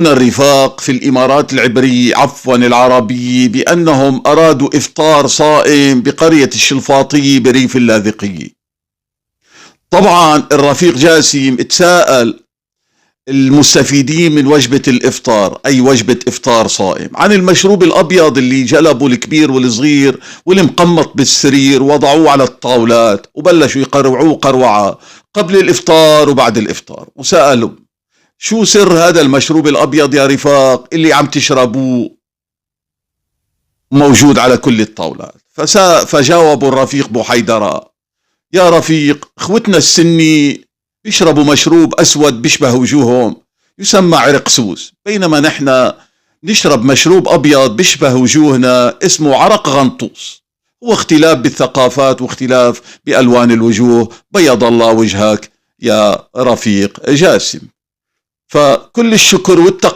الرفاق في الإمارات العربية بأنهم أرادوا إفطار صائم بقرية الشلفاطية بريف اللاذقية. طبعا الرفيق جاسم تساءل المستفيدين من وجبة الإفطار، أي وجبة إفطار صائم، عن المشروب الأبيض اللي جلبوا الكبير والصغير والمقمط بالسرير وضعوه على الطاولات وبلشوا يقروعوه قروعة قبل الإفطار وبعد الإفطار، وسألوا شو سر هذا المشروب الأبيض يا رفاق اللي عم تشربوه موجود على كل الطاولات؟ فجاوبوا الرفيق بحيدرة: يا رفيق، اخوتنا السني بيشربوا مشروب أسود بيشبه وجوههم يسمى عرق سوس، بينما نحن نشرب مشروب أبيض بيشبه وجوهنا اسمه عرق غنطوس. هو اختلاف بالثقافات واختلاف بألوان الوجوه. بيض الله وجهك يا رفيق جاسم. فكل الشكر والتقدير